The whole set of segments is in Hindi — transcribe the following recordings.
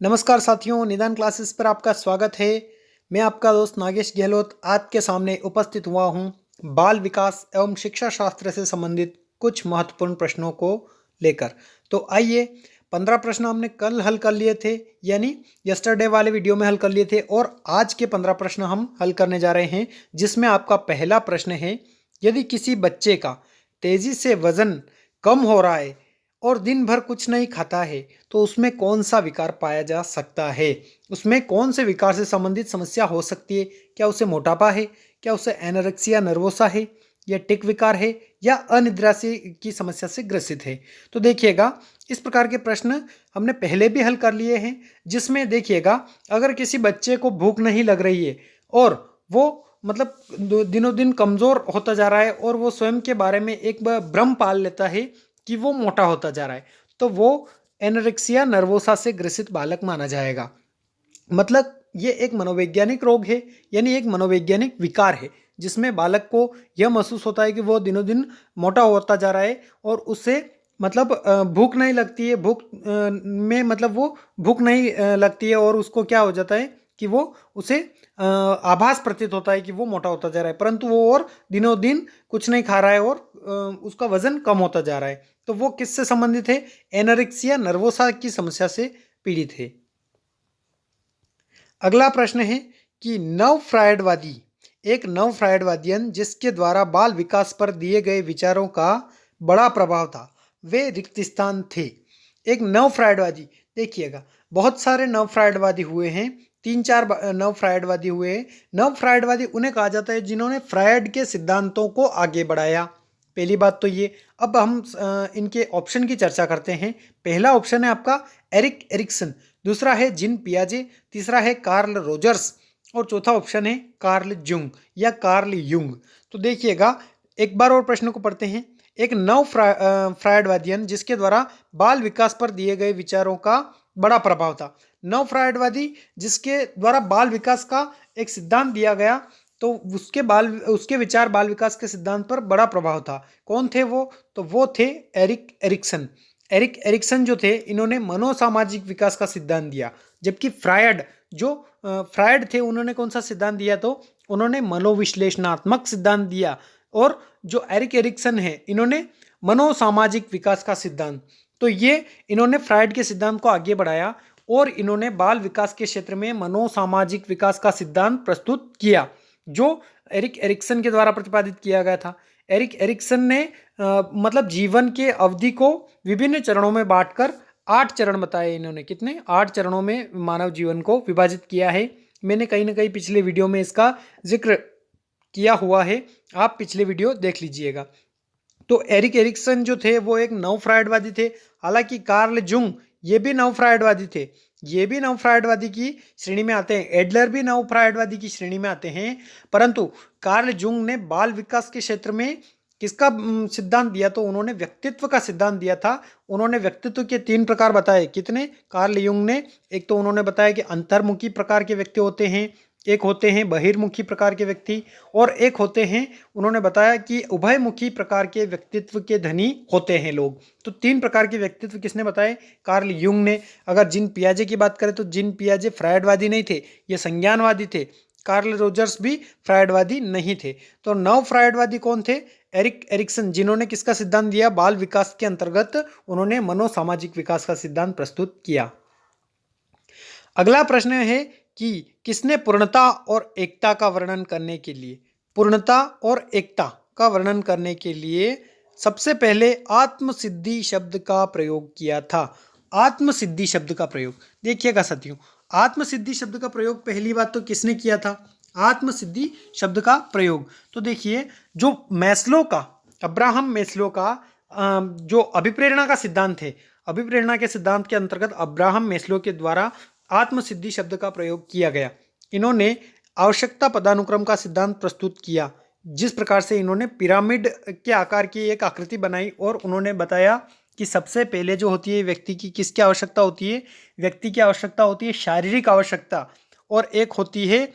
नमस्कार साथियों, निदान क्लासेस पर आपका स्वागत है। मैं आपका दोस्त नागेश गहलोत आपके सामने उपस्थित हुआ हूँ बाल विकास एवं शिक्षा शास्त्र से संबंधित कुछ महत्वपूर्ण प्रश्नों को लेकर। तो आइए, 15 प्रश्न हमने कल हल कर लिए थे, यानी यस्टरडे वाले वीडियो में हल कर लिए थे, और आज के 15 प्रश्न हम हल करने जा रहे हैं, जिसमें आपका पहला प्रश्न है, यदि किसी बच्चे का तेजी से वजन कम हो रहा है और दिन भर कुछ नहीं खाता है, तो उसमें कौन सा विकार पाया जा सकता है? उसमें कौन से विकार से संबंधित समस्या हो सकती है? क्या उसे मोटापा है? क्या उसे एनोरेक्सिया नर्वोसा है? या टिक विकार है? या अनिद्रा से की समस्या से ग्रसित है? तो देखिएगा, इस प्रकार के प्रश्न हमने पहले भी हल कर लिए हैं, जिसमें देखिएगा, अगर किसी बच्चे को भूख नहीं लग रही है और वो मतलब दिनों दिन कमज़ोर होता जा रहा है और वो स्वयं के बारे में एक भ्रम पाल लेता है कि वो मोटा होता जा रहा है, तो वो एनोरेक्सिया नर्वोसा से ग्रसित बालक माना जाएगा। मतलब ये एक मनोवैज्ञानिक रोग है, यानी एक मनोवैज्ञानिक विकार है, जिसमें बालक को यह महसूस होता है कि वो दिनों दिन मोटा होता जा रहा है और उससे मतलब भूख नहीं लगती है, में मतलब वो भूख नहीं लगती है, और उसको क्या हो जाता है कि वो उसे आभास प्रतीत होता है कि वो मोटा होता जा रहा है, परंतु वो और दिनों दिन कुछ नहीं खा रहा है और उसका वजन कम होता जा रहा है। तो वो किससे संबंधित है? एनोरेक्सिया नर्वोसा की समस्या से पीड़ित है। अगला प्रश्न है कि नव फ्रायडवादी, एक नव फ्रायडवादियन जिसके द्वारा बाल विकास पर दिए गए विचारों का बड़ा प्रभाव था, वे रिक्त स्थान थे। एक नव फ्रायडवादी, देखिएगा, बहुत सारे नव फ्रायडवादी हुए हैं, 3-4 नव फ्रायडवादी हुए हैं। नव फ्रायडवादी उन्हें कहा जाता है जिन्होंने फ्रायड के सिद्धांतों को आगे बढ़ाया। पहली बात तो ये। अब हम इनके ऑप्शन की चर्चा करते हैं। पहला ऑप्शन है आपका एरिक एरिक्सन, दूसरा है जिन पियाजे, तीसरा है कार्ल रोजर्स, और चौथा ऑप्शन है कार्ल जुंग या कार्ल युंग। तो देखिएगा, एक बार और प्रश्न को पढ़ते हैं। एक नव फ्रायडवादियन जिसके द्वारा बाल विकास पर दिए गए विचारों का बड़ा प्रभाव था। नव फ्रायडवादी जिसके द्वारा बाल विकास का एक सिद्धांत दिया गया, तो उसके विचार बाल विकास के सिद्धांत पर बड़ा प्रभाव था। कौन थे वो? तो वो थे एरिक एरिक्सन। एरिक एरिक्सन जो थे, इन्होंने मनोसामाजिक विकास का सिद्धांत दिया, जबकि फ्रायड थे, उन्होंने कौन सा सिद्धांत दिया? तो उन्होंने मनोविश्लेषणात्मक सिद्धांत दिया, और जो एरिक एरिक्सन है, इन्होंने मनोसामाजिक विकास का सिद्धांत। तो ये इन्होंने फ्रायड के सिद्धांत को आगे बढ़ाया और इन्होंने बाल विकास के क्षेत्र में मनोसामाजिक विकास का सिद्धांत प्रस्तुत किया, जो एरिक एरिक्सन के द्वारा प्रतिपादित किया गया था। एरिक एरिक्सन ने मतलब जीवन के अवधि को विभिन्न चरणों में बांटकर 8 चरण बताए इन्होंने। कितने? 8 चरणों में मानव जीवन को विभाजित किया है। मैंने कहीं ना कहीं पिछले वीडियो में इसका जिक्र किया हुआ है, आप पिछले वीडियो देख लीजिएगा। तो एरिक एरिक्सन जो थे वो एक नव फ्रायडवादी थे। हालांकि कार्ल जुंग ये भी नव फ्रायडवादी थे, ये भी नव फ्रायडवादी की श्रेणी में आते हैं। एडलर भी नव फ्रायडवादी की श्रेणी में आते हैं, परंतु कार्ल जुंग ने बाल विकास के क्षेत्र में किसका सिद्धांत दिया? तो उन्होंने व्यक्तित्व का सिद्धांत दिया था। उन्होंने व्यक्तित्व के 3 प्रकार बताए। कितने? कार्ल युंग ने, एक तो उन्होंने बताया कि अंतर्मुखी प्रकार के व्यक्ति होते हैं, एक होते हैं बहिर्मुखी प्रकार के व्यक्ति, और एक होते हैं, उन्होंने बताया कि उभयमुखी प्रकार के व्यक्तित्व के धनी होते हैं लोग। तो 3 प्रकार के व्यक्तित्व किसने बताए? कार्ल युंग ने। अगर जिन पियाजे की बात करें तो जिन पियाजे फ्रायडवादी नहीं थे, ये संज्ञानवादी थे। कार्ल रोजर्स भी फ्रायडवादी नहीं थे। तो नव फ्रायडवादी कौन थे? एरिक एरिक्सन, जिन्होंने किसका सिद्धांत दिया? बाल विकास के अंतर्गत उन्होंने मनोसामाजिक विकास का सिद्धांत प्रस्तुत किया। अगला प्रश्न है कि किसने पूर्णता और एकता का वर्णन करने के लिए, पूर्णता और एकता का वर्णन करने के लिए सबसे पहले आत्मसिद्धि शब्द का प्रयोग किया था? आत्मसिद्धि शब्द का प्रयोग, देखिएगा साथियों, आत्मसिद्धि शब्द का प्रयोग पहली बात तो किसने किया था? आत्मसिद्धि शब्द का प्रयोग तो देखिए, जो मैस्लो का, अब्राहम मैस्लो का जो अभिप्रेरणा का सिद्धांत है, अभिप्रेरणा के सिद्धांत के अंतर्गत अब्राहम मैस्लो के द्वारा आत्मसिद्धि शब्द का प्रयोग किया गया। इन्होंने आवश्यकता पदानुक्रम का सिद्धांत प्रस्तुत किया, जिस प्रकार से इन्होंने पिरामिड के आकार की एक आकृति बनाई, और उन्होंने बताया कि सबसे पहले जो होती है व्यक्ति की किसकी आवश्यकता होती है? व्यक्ति की आवश्यकता होती है शारीरिक आवश्यकता, और एक होती है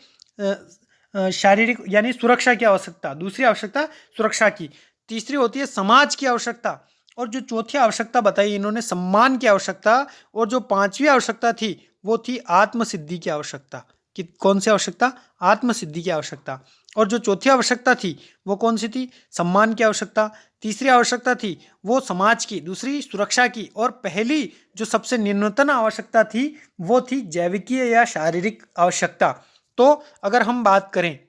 शारीरिक यानी सुरक्षा की आवश्यकता, दूसरी आवश्यकता सुरक्षा की, तीसरी होती है समाज की आवश्यकता, और जो चौथी आवश्यकता बताई इन्होंने सम्मान की आवश्यकता, और जो 5वीं आवश्यकता थी वो थी आत्मसिद्धि की आवश्यकता। कि कौन सी आवश्यकता? आत्मसिद्धि की आवश्यकता। और जो चौथी आवश्यकता थी वो कौन सी थी? सम्मान की आवश्यकता। तीसरी आवश्यकता थी वो समाज की, दूसरी सुरक्षा की, और पहली जो सबसे न्यूनतम आवश्यकता थी वो थी जैविकीय या शारीरिक आवश्यकता। तो अगर हम बात करें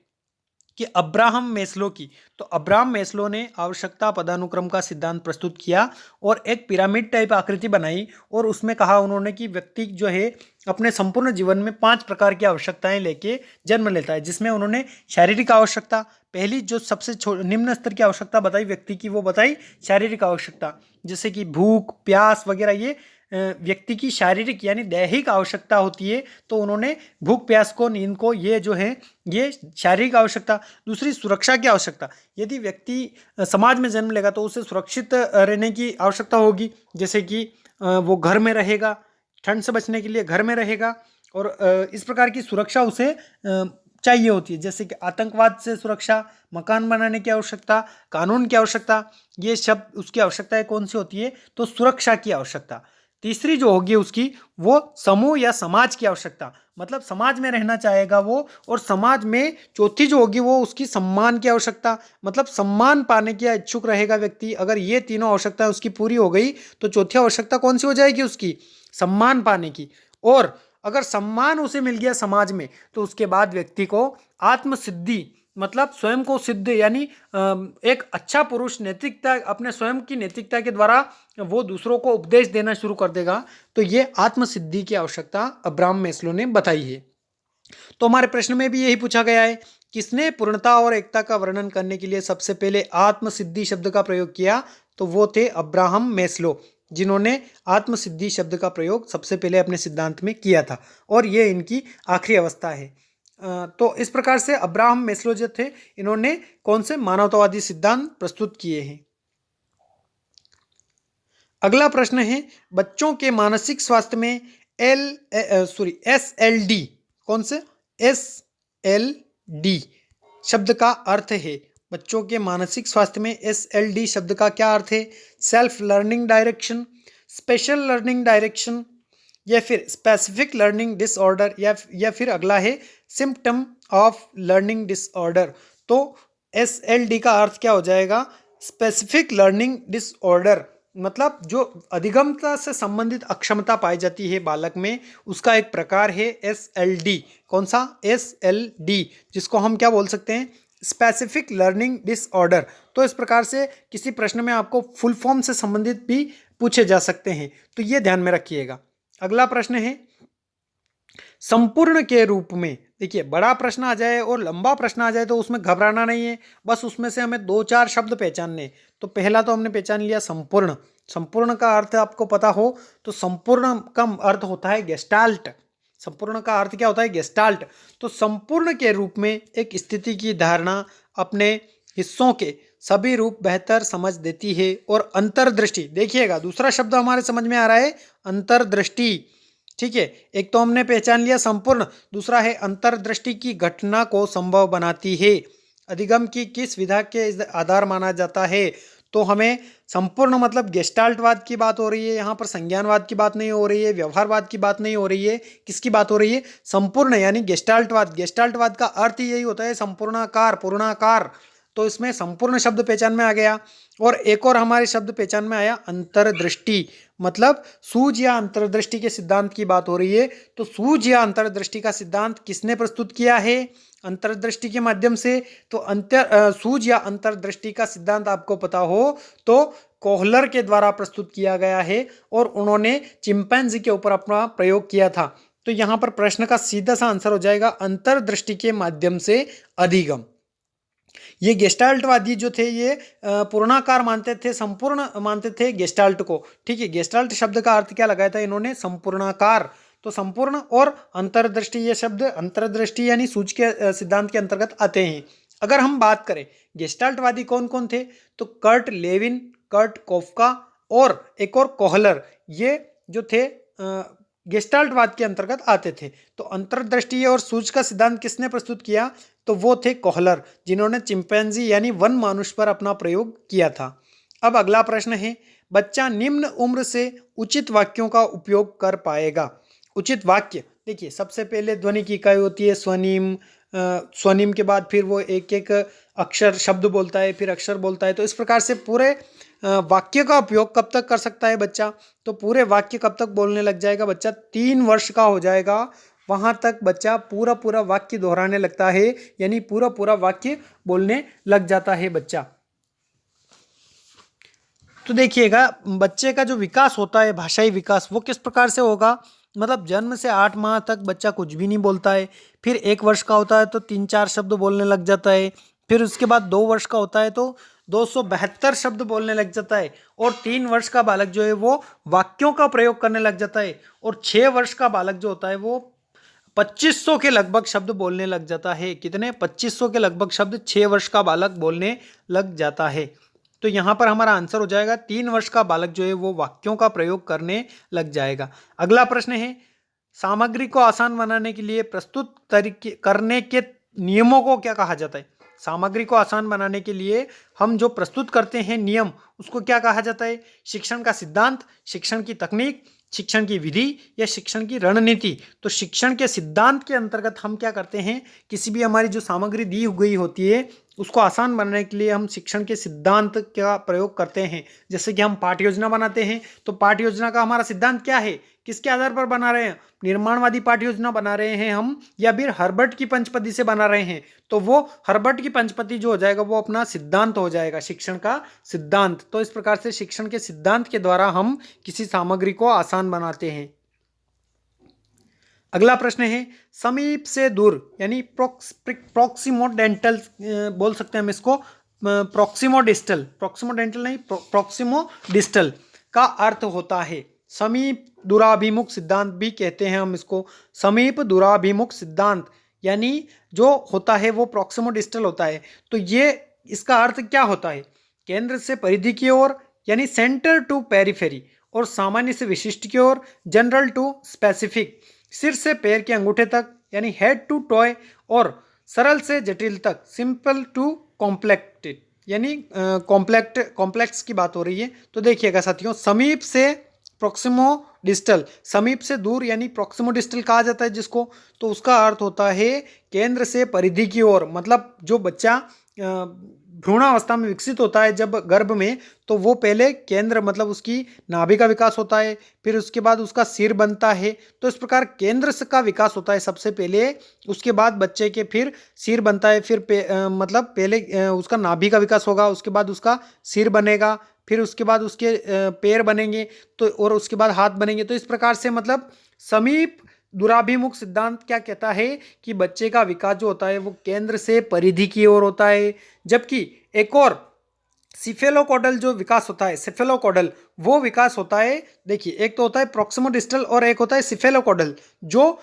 कि अब्राहम मेस्लो की, तो अब्राहम मेस्लो ने आवश्यकता पदानुक्रम का सिद्धांत प्रस्तुत किया और एक पिरामिड टाइप आकृति बनाई, और उसमें कहा उन्होंने कि व्यक्ति जो है अपने संपूर्ण जीवन में 5 प्रकार की आवश्यकताएं लेके जन्म लेता है, जिसमें उन्होंने शारीरिक आवश्यकता, पहली जो सबसे निम्न स्तर की आवश्यकता बताई व्यक्ति की, वो बताई शारीरिक आवश्यकता, जैसे कि भूख, प्यास वगैरह, ये व्यक्ति की शारीरिक यानी दैहिक आवश्यकता होती है। तो उन्होंने भूख, प्यास को, नींद को, ये जो है ये शारीरिक आवश्यकता। दूसरी सुरक्षा की आवश्यकता, यदि व्यक्ति समाज में जन्म लेगा तो उसे सुरक्षित रहने की आवश्यकता होगी, जैसे कि वो घर में रहेगा, ठंड से बचने के लिए घर में रहेगा, और इस प्रकार की सुरक्षा उसे चाहिए होती है, जैसे कि आतंकवाद से सुरक्षा, मकान बनाने की आवश्यकता, कानून की आवश्यकता, ये सब उसकी आवश्यकताएं कौन सी होती है? तो सुरक्षा की आवश्यकता। तीसरी जो होगी उसकी, वो समूह या समाज की आवश्यकता, मतलब समाज में रहना चाहेगा वो, और समाज में चौथी जो होगी वो उसकी सम्मान की आवश्यकता, मतलब सम्मान पाने की इच्छुक रहेगा व्यक्ति। अगर ये तीनों आवश्यकताएं उसकी पूरी हो गई तो चौथी आवश्यकता कौन सी हो जाएगी उसकी? सम्मान पाने की। और अगर सम्मान उसे मिल गया समाज में तो उसके बाद व्यक्ति को आत्मसिद्धि, मतलब स्वयं को सिद्ध, यानी एक अच्छा पुरुष, नैतिकता, अपने स्वयं की नैतिकता के द्वारा वो दूसरों को उपदेश देना शुरू कर देगा। तो ये आत्मसिद्धि की आवश्यकता अब्राहम मेस्लो ने बताई है। तो हमारे प्रश्न में भी यही पूछा गया है, किसने पूर्णता और एकता का वर्णन करने के लिए सबसे पहले आत्मसिद्धि शब्द का प्रयोग किया? तो वो थे अब्राहम मेस्लो, जिन्होंने आत्मसिद्धि शब्द का प्रयोग सबसे पहले अपने सिद्धांत में किया था, और ये इनकी आखिरी अवस्था है। तो इस प्रकार से अब्राहम मेस्लो जो थे, इन्होंने कौन से मानवतावादी सिद्धांत प्रस्तुत किए हैं। अगला प्रश्न है, बच्चों के मानसिक स्वास्थ्य में SLD, कौन से? SLD शब्द का अर्थ है, बच्चों के मानसिक स्वास्थ्य में SLD शब्द का क्या अर्थ है? Self learning direction, special learning direction, या फिर स्पेसिफिक लर्निंग डिसऑर्डर, या फिर अगला है सिम्टम ऑफ लर्निंग डिसऑर्डर। तो SLD का अर्थ क्या हो जाएगा? स्पेसिफिक लर्निंग डिसऑर्डर, मतलब जो अधिगमता से संबंधित अक्षमता पाई जाती है बालक में, उसका एक प्रकार है SLD। कौन सा? SLD, जिसको हम क्या बोल सकते हैं? Specific learning disorder. तो इस प्रकार से किसी प्रश्न में आपको फुल फॉर्म से संबंधित भी पूछे जा सकते हैं, तो ये ध्यान में रखिएगा। अगला प्रश्न है, संपूर्ण के रूप में, देखिए बड़ा प्रश्न आ जाए और लंबा प्रश्न आ जाए तो उसमें घबराना नहीं है, बस उसमें से हमें 2-4 शब्द पहचानने। तो पहला तो हमने पहचान लिया संपूर्ण। संपूर्ण का अर्थ आपको पता हो तो संपूर्ण का अर्थ होता है गेस्टाल्ट। संपूर्ण का अर्थ क्या होता है? गेस्टाल्ट। तो संपूर्ण के रूप में एक स्थिति की धारणा अपने हिस्सों के सभी रूप बेहतर समझ देती है। और अंतर्दृष्टि, देखिएगा दूसरा शब्द हमारे समझ में आ रहा है, अंतर्दृष्टि। ठीक है, एक तो हमने पहचान लिया संपूर्ण, दूसरा है अंतर्दृष्टि की घटना को संभव बनाती है। अधिगम की किस विधा के आधार माना जाता है? तो हमें संपूर्ण मतलब गेस्टाल्टवाद की बात हो रही है, यहाँ पर संज्ञानवाद की बात नहीं हो रही है, व्यवहारवाद की बात नहीं हो रही है, किसकी बात हो रही है? संपूर्ण यानी गेस्टाल्टवाद। गेस्टाल्टवाद का अर्थ ही यही होता है संपूर्णाकार, पूर्णाकार। तो इसमें संपूर्ण शब्द पहचान में आ गया। और एक और हमारे शब्द पहचान में आया, अंतर्दृष्टि, मतलब सूझ या अंतर्दृष्टि के सिद्धांत की बात हो रही है। तो सूझ या अंतर्दृष्टि का सिद्धांत किसने प्रस्तुत किया है? अंतर्दृष्टि के माध्यम से। तो सूझ या अंतर्दृष्टि का सिद्धांत आपको पता हो तो कोहलर के द्वारा प्रस्तुत किया गया है, और उन्होंने चिंपैंजी के ऊपर अपना प्रयोग किया था। तो यहाँ पर प्रश्न का सीधा सा आंसर हो जाएगा, अंतर्दृष्टि के माध्यम से अधिगम। ये गेस्टाल्टवादी जो थे ये पूर्णाकार मानते थे, संपूर्ण मानते थे गेस्टाल्ट को। ठीक है, गेस्टाल्ट शब्द का अर्थ क्या लगाया था इन्होंने? संपूर्णाकार। तो संपूर्ण और अंतर्दृष्टि, ये शब्द अंतर्दृष्टि यानी सूझ के सिद्धांत के अंतर्गत आते हैं। अगर हम बात करें गेस्टाल्टवादी कौन कौन थे, तो कर्ट लेविन, कर्ट कोफका और एक और कोहलर, ये जो थे गेस्टाल्टवाद के अंतर्गत आते थे। तो अंतर्दृष्टि और सूझ का सिद्धांत किसने प्रस्तुत किया? तो वो थे कोहलर, जिन्होंने चिंपैंजी यानी वन मानुष पर अपना प्रयोग किया था। अब अगला प्रश्न है, बच्चा निम्न उम्र से उचित वाक्यों का उपयोग कर पाएगा। उचित वाक्य, देखिए सबसे पहले ध्वनि की इकाई होती है स्वनिम, स्वनिम के बाद फिर वो एक एक अक्षर शब्द बोलता है, फिर अक्षर बोलता है। तो इस प्रकार से पूरे वाक्य का उपयोग कब तक कर सकता है बच्चा, तो पूरे वाक्य कब तक बोलने लग जाएगा बच्चा, 3 वर्ष का हो जाएगा वहाँ तक बच्चा पूरा पूरा वाक्य दोहराने लगता है, यानी पूरा पूरा वाक्य बोलने लग जाता है बच्चा। तो देखिएगा बच्चे का जो विकास होता है, भाषाई विकास, वो किस प्रकार से होगा, मतलब जन्म से 8 माह तक बच्चा कुछ भी नहीं बोलता है, फिर 1 वर्ष का होता है तो 3-4 शब्द बोलने लग जाता है, फिर उसके बाद 2 वर्ष का होता है तो 272 शब्द बोलने लग जाता है, और 3 वर्ष का बालक जो है वो वाक्यों का प्रयोग करने लग जाता है, और 6 वर्ष का बालक जो होता है वो 2500 के लगभग शब्द बोलने लग जाता है। कितने, 2500 के लगभग शब्द 6 वर्ष का बालक बोलने लग जाता है। तो यहाँ पर हमारा आंसर हो जाएगा 3 वर्ष का बालक जो है वो वाक्यों का प्रयोग करने लग जाएगा। अगला प्रश्न है, सामग्री को आसान बनाने के लिए प्रस्तुत तरीके करने के नियमों को क्या कहा जाता है। सामग्री को आसान बनाने के लिए हम जो प्रस्तुत करते हैं नियम, उसको क्या कहा जाता है, शिक्षण का सिद्धांत, शिक्षण की तकनीक, शिक्षण की विधि या शिक्षण की रणनीति। तो शिक्षण के सिद्धांत के अंतर्गत हम क्या करते हैं, किसी भी हमारी जो सामग्री दी गई होती है उसको आसान बनाने के लिए हम शिक्षण के सिद्धांत का प्रयोग करते हैं। जैसे कि हम पाठ योजना बनाते हैं, तो पाठ योजना का हमारा सिद्धांत क्या है, किसके आधार पर बना रहे हैं, निर्माणवादी पाठ योजना बना रहे हैं हम, या फिर हर्बर्ट की पंचपदी से बना रहे हैं। तो वो हर्बर्ट की पंचपदी जो हो जाएगा वो अपना सिद्धांत हो जाएगा, शिक्षण का सिद्धांत। तो इस प्रकार से शिक्षण के सिद्धांत के द्वारा हम किसी सामग्री को आसान बनाते हैं। अगला प्रश्न है, समीप से दूर यानी प्रोक्सिमोडेंटल बोल सकते हैं हम इसको, प्रोक्सिमोडिस्टल, प्रोक्सिमोडेंटल नहीं, प्रोक्सिमोडिस्टल का अर्थ होता है समीप दूराभिमुख सिद्धांत भी कहते हैं हम इसको। समीप दूराभिमुख सिद्धांत यानी जो होता है वो प्रोक्सिमोडिस्टल होता है। तो ये इसका अर्थ क्या होता है, केंद्र से परिधि की ओर यानी सेंटर टू पेरिफेरी, और सामान्य से विशिष्ट की ओर जनरल टू स्पेसिफिक, सिर से पैर के अंगूठे तक यानी हेड टू टॉय, और सरल से जटिल तक सिंपल टू कॉम्प्लेक्टेड यानी कॉम्प्लेक्स की बात हो रही है। तो देखिएगा साथियों, समीप से प्रोक्सिमो डिस्टल, समीप से दूर यानी प्रोक्सिमो डिस्टल कहा जाता है जिसको, तो उसका अर्थ होता है केंद्र से परिधि की ओर। मतलब जो बच्चा भ्रूणावस्था में विकसित होता है जब गर्भ में, तो वो पहले केंद्र मतलब उसकी नाभि का विकास होता है, फिर उसके बाद उसका सिर बनता है। तो इस प्रकार केंद्र का विकास होता है सबसे पहले, उसके बाद बच्चे के फिर सिर बनता है, फिर मतलब पहले उसका नाभि का विकास होगा, उसके बाद उसका सिर बनेगा, फिर उसके बाद उसके पैर बनेंगे, तो और उसके बाद हाथ बनेंगे। तो इस प्रकार से मतलब समीप दूराभिमुख सिद्धांत क्या कहता है कि बच्चे का विकास जो होता है वो केंद्र से परिधि की ओर होता है। जबकि एक और सिफेलोकोडल जो विकास होता है, सिफेलोकोडल वो विकास होता है, देखिए एक तो होता है प्रोक्सिमोडिस्टल और एक होता है सिफेलोकोडल, जो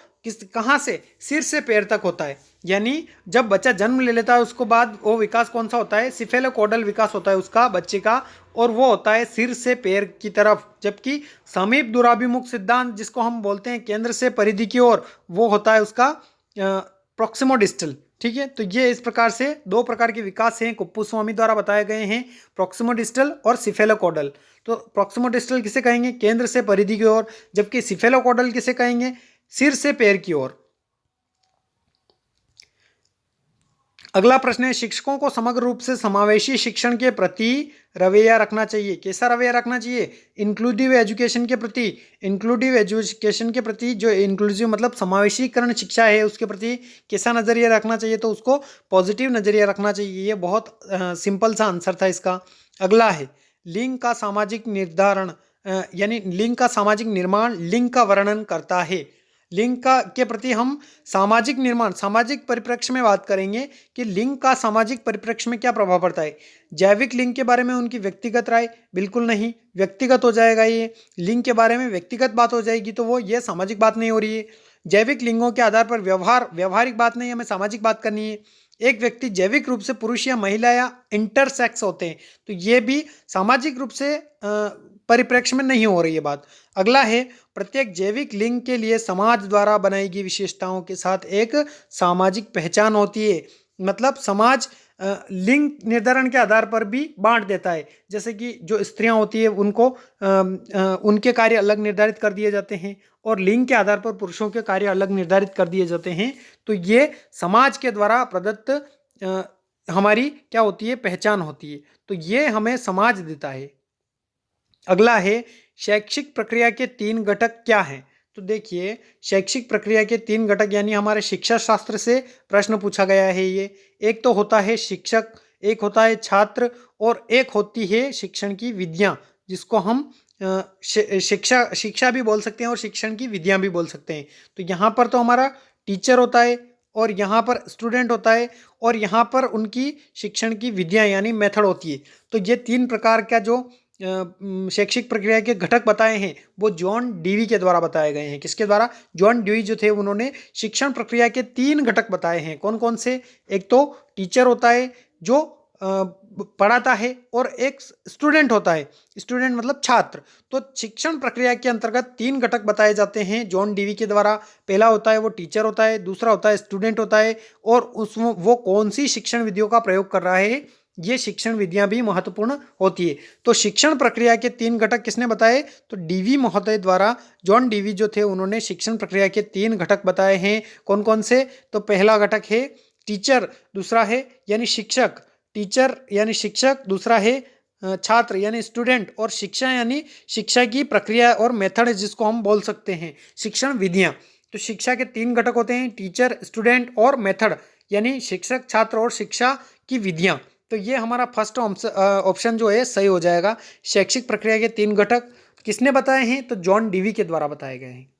कहाँ से, सिर से पैर तक होता है। यानी जब बच्चा जन्म ले लेता है उसको बाद वो विकास कौन सा होता है, सिफेलोकोडल विकास होता है उसका बच्चे का, और वो होता है सिर से पैर की तरफ। जबकि समीप दूराभिमुख सिद्धांत जिसको हम बोलते हैं केंद्र से परिधि की ओर, वो होता है उसका प्रोक्सिमोडिस्टल। ठीक है, तो ये इस प्रकार से 2 प्रकार के विकास हैं कुप्पुस्वामी द्वारा बताए गए हैं, प्रोक्सिमोडिस्टल और सिफेलोकोडल। तो प्रोक्सिमोडिस्टल किसे कहेंगे, केंद्र से परिधि की ओर, जबकि सिफेलोकोडल किसे कहेंगे, सिर से पैर की ओर। अगला प्रश्न है, शिक्षकों को समग्र रूप से समावेशी शिक्षण के प्रति रवैया रखना चाहिए। कैसा रवैया रखना चाहिए, इंक्लूसिव एजुकेशन के प्रति, इंक्लूसिव एजुकेशन के प्रति, जो इंक्लूसिव मतलब समावेशीकरण शिक्षा है उसके प्रति कैसा नज़रिया रखना चाहिए, तो उसको पॉजिटिव नज़रिया रखना चाहिए। ये बहुत सिंपल सा आंसर था इसका। अगला है, लिंग का सामाजिक निर्धारण यानी लिंग का सामाजिक निर्माण लिंग का वर्णन करता है। लिंग का के प्रति हम सामाजिक निर्माण, सामाजिक परिप्रेक्ष्य में बात करेंगे कि लिंग का सामाजिक परिप्रेक्ष्य में क्या प्रभाव पड़ता है। जैविक लिंग के बारे में उनकी व्यक्तिगत राय, बिल्कुल नहीं, व्यक्तिगत हो जाएगा ये। लिंग के बारे में व्यक्तिगत बात हो जाएगी तो वो ये सामाजिक बात नहीं हो रही है। जैविक लिंगों के आधार पर व्यवहारिक बात नहीं, हमें सामाजिक बात करनी है। एक व्यक्ति जैविक रूप से पुरुष या महिला या इंटरसेक्स होते हैं, तो ये भी सामाजिक रूप से परिप्रेक्ष्य में नहीं हो रही है बात। अगला है, प्रत्येक जैविक लिंग के लिए समाज द्वारा बनाई गई विशेषताओं के साथ एक सामाजिक पहचान होती है। मतलब समाज लिंग निर्धारण के आधार पर भी बांट देता है। जैसे कि जो स्त्रियां होती है उनको उनके कार्य अलग निर्धारित कर दिए जाते हैं और लिंग के आधार पर पुरुषों के कार्य अलग निर्धारित कर दिए जाते हैं। तो ये समाज के द्वारा प्रदत्त हमारी क्या होती है, पहचान होती है। तो ये हमें समाज देता है। अगला है शैक्षिक प्रक्रिया के 3 घटक क्या हैं? तो देखिए, शैक्षिक प्रक्रिया के 3 घटक यानी हमारे शिक्षा शास्त्र से प्रश्न पूछा गया है ये। एक तो होता है शिक्षक, एक होता है छात्र और एक होती है शिक्षण की विधियाँ, जिसको हम शिक्षा भी बोल सकते हैं और शिक्षण की विधियाँ भी बोल सकते हैं। तो यहाँ पर तो हमारा टीचर होता है और यहाँ पर स्टूडेंट होता है और यहाँ पर उनकी शिक्षण की विधियाँ यानी मेथड होती है। तो ये 3 प्रकार का जो शैक्षिक प्रक्रिया के घटक बताए हैं वो जॉन डीवी के द्वारा बताए गए हैं। किसके द्वारा? जॉन डीवी जो थे उन्होंने शिक्षण प्रक्रिया के 3 घटक बताए हैं। कौन कौन से? एक तो टीचर होता है जो पढ़ाता है और एक स्टूडेंट होता है, स्टूडेंट मतलब छात्र। तो शिक्षण प्रक्रिया के अंतर्गत 3 घटक बताए जाते हैं जॉन डीवी के द्वारा। पहला होता है वो टीचर होता है, दूसरा होता है स्टूडेंट होता है और उसमें वो कौन सी शिक्षण विधियों का प्रयोग कर रहा है, ये शिक्षण विधियां भी महत्वपूर्ण होती है। तो शिक्षण प्रक्रिया के 3 घटक किसने बताए? तो डीवी महोदय द्वारा, जॉन डीवी जो थे उन्होंने शिक्षण प्रक्रिया के 3 घटक बताए हैं। कौन कौन से? तो पहला घटक है टीचर, दूसरा है यानी शिक्षक, टीचर यानी शिक्षक, दूसरा है छात्र यानी स्टूडेंट और शिक्षा यानी शिक्षा की प्रक्रिया और मेथड जिसको हम बोल सकते हैं शिक्षण विधियां। तो शिक्षा के 3 घटक होते हैं टीचर, स्टूडेंट और मेथड यानी शिक्षक, छात्र और शिक्षा की विधियां। तो ये हमारा फर्स्ट ऑप्शन जो है सही हो जाएगा। शैक्षिक प्रक्रिया के 3 घटक किसने बताए हैं? तो जॉन डीवी के द्वारा बताए गए हैं।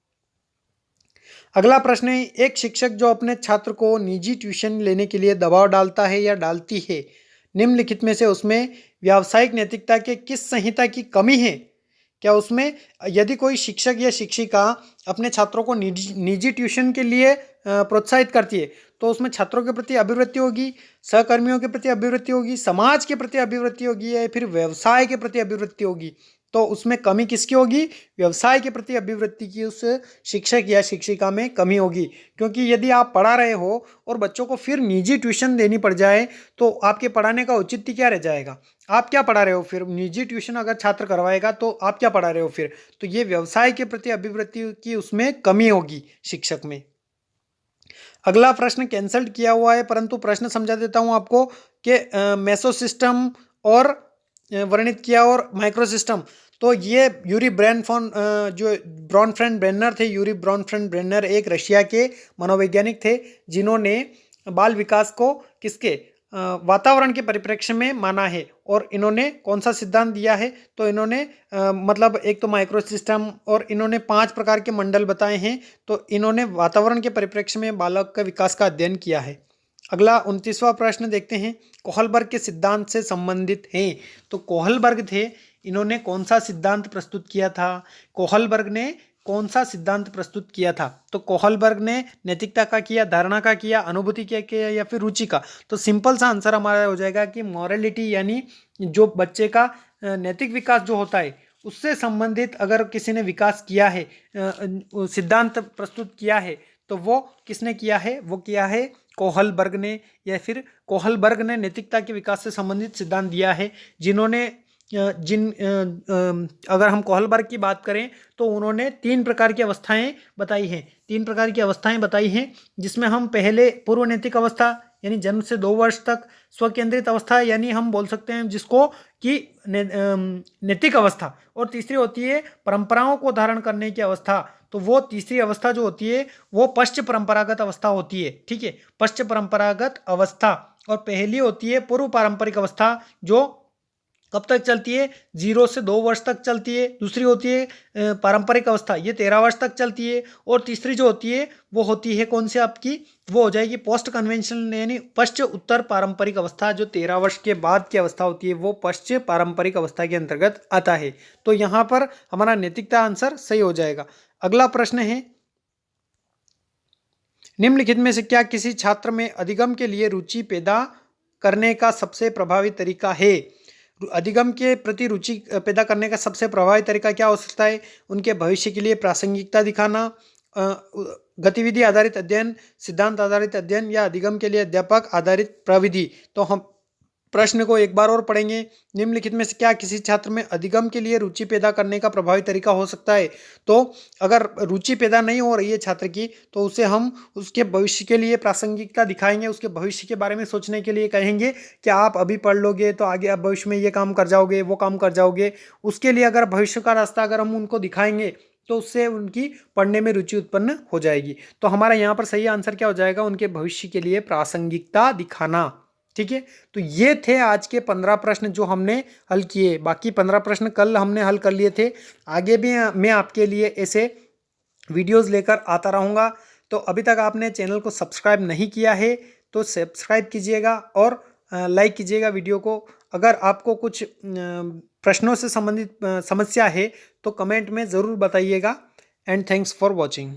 अगला प्रश्न है, एक शिक्षक जो अपने छात्र को निजी ट्यूशन लेने के लिए दबाव डालता है या डालती है, निम्नलिखित में से उसमें व्यावसायिक नैतिकता के किस संहिता की कमी है? क्या उसमें, यदि कोई शिक्षक या शिक्षिका अपने छात्रों को निजी ट्यूशन के लिए प्रोत्साहित करती है तो उसमें छात्रों के प्रति अभिवृत्ति होगी, सहकर्मियों के प्रति अभिवृत्ति होगी, समाज के प्रति अभिवृत्ति होगी या फिर व्यवसाय के प्रति अभिवृत्ति होगी? तो उसमें कमी किसकी होगी? व्यवसाय के प्रति अभिवृत्ति की उस शिक्षक या शिक्षिका में कमी होगी। क्योंकि यदि आप पढ़ा रहे हो और बच्चों को फिर निजी ट्यूशन देनी पड़ जाए तो आपके पढ़ाने का औचित्य क्या रह जाएगा? आप क्या पढ़ा रहे हो फिर? निजी ट्यूशन अगर छात्र करवाएगा तो आप क्या पढ़ा रहे हो फिर? तो ये व्यवसाय के प्रति अभिवृत्ति की उसमें कमी होगी शिक्षक में। अगला प्रश्न कैंसल्ड किया हुआ है परंतु प्रश्न समझा देता हूं आपको कि मेसो सिस्टम और वर्णित किया और माइक्रो सिस्टम। तो ये यूरी जो ब्रॉनफ्रेंड ब्रेनर थे, यूरी ब्रॉनफ्रेंड ब्रेनर एक रशिया के मनोवैज्ञानिक थे जिन्होंने बाल विकास को किसके वातावरण के परिप्रेक्ष्य में माना है। और इन्होंने कौन सा सिद्धांत दिया है? तो इन्होंने मतलब एक तो माइक्रो सिस्टम और इन्होंने 5 प्रकार के मंडल बताए हैं। तो इन्होंने वातावरण के परिप्रेक्ष्य में बालक का विकास का अध्ययन किया है। अगला 29वां प्रश्न देखते हैं, कोहलबर्ग के सिद्धांत से संबंधित हैं। तो कोहलबर्ग थे, इन्होंने कौन सा सिद्धांत प्रस्तुत किया था? कोहलबर्ग ने कौन सा सिद्धांत प्रस्तुत किया था? तो कोहलबर्ग ने नैतिकता का किया, धारणा का किया, अनुभूति का किया या फिर रुचि का? तो सिंपल सा आंसर हमारा हो जाएगा कि मॉरलिटी यानी जो बच्चे का नैतिक विकास जो होता है उससे संबंधित अगर किसी ने विकास किया है, सिद्धांत प्रस्तुत किया है तो वो किसने किया है? वो किया है कोहलबर्ग ने। या फिर कोहलबर्ग ने नैतिकता के विकास से संबंधित सिद्धांत दिया है। जिन्होंने अगर हम कोहलबर्ग की बात करें तो उन्होंने 3 प्रकार की अवस्थाएं बताई हैं। 3 प्रकार की अवस्थाएं बताई हैं जिसमें हम पहले पूर्व नैतिक अवस्था यानी जन्म से 2 वर्ष तक, स्वकेंद्रित अवस्था यानी हम बोल सकते हैं जिसको कि नैतिक अवस्था, और तीसरी होती है परंपराओं को धारण करने की अवस्था। तो वो तीसरी अवस्था जो होती है वो पश्च परंपरागत अवस्था होती है। ठीक है, पश्च परंपरागत अवस्था। और पहली होती है पूर्व पारंपरिक अवस्था जो कब तक चलती है? 0 से 2 वर्ष तक चलती है। दूसरी होती है पारंपरिक अवस्था, ये 13 वर्ष तक चलती है। और तीसरी जो होती है वो होती है कौन सी आपकी? वो हो जाएगी पोस्ट कन्वेंशनल यानी पश्चिम उत्तर पारंपरिक अवस्था। जो 13 वर्ष के बाद की अवस्था होती है वो पश्चिम पारंपरिक अवस्था के अंतर्गत आता है। तो यहाँ पर हमारा नैतिकता आंसर सही हो जाएगा। अगला प्रश्न है, निम्नलिखित में से क्या किसी छात्र में अधिगम के लिए रुचि पैदा करने का सबसे प्रभावी तरीका है? अधिगम के प्रति रुचि पैदा करने का सबसे प्रभावी तरीका क्या हो सकता है? उनके भविष्य के लिए प्रासंगिकता दिखाना, गतिविधि आधारित अध्ययन, सिद्धांत आधारित अध्ययन या अधिगम के लिए अध्यापक आधारित प्रविधि। तो हम प्रश्न को एक बार और पढ़ेंगे। निम्नलिखित में से क्या किसी छात्र में अधिगम के लिए रुचि पैदा करने का प्रभावी तरीका हो सकता है? तो अगर रुचि पैदा नहीं हो रही है छात्र की, तो उसे हम उसके भविष्य के लिए प्रासंगिकता दिखाएंगे, उसके भविष्य के बारे में सोचने के लिए कहेंगे कि आप अभी पढ़ लोगे तो आगे आप भविष्य में ये काम कर जाओगे, वो काम कर जाओगे। उसके लिए अगर भविष्य का रास्ता अगर हम उनको दिखाएंगे तो उससे उनकी पढ़ने में रुचि उत्पन्न हो जाएगी। तो हमारा यहाँ पर सही आंसर क्या हो जाएगा? उनके भविष्य के लिए प्रासंगिकता दिखाना। ठीक है, तो ये थे आज के 15 प्रश्न जो हमने हल किए। बाकी 15 प्रश्न कल हमने हल कर लिए थे। आगे भी मैं आपके लिए ऐसे वीडियोस लेकर आता रहूँगा। तो अभी तक आपने चैनल को सब्सक्राइब नहीं किया है तो सब्सक्राइब कीजिएगा और लाइक कीजिएगा वीडियो को। अगर आपको कुछ प्रश्नों से संबंधित समस्या है तो कमेंट में ज़रूर बताइएगा। And thanks for watching.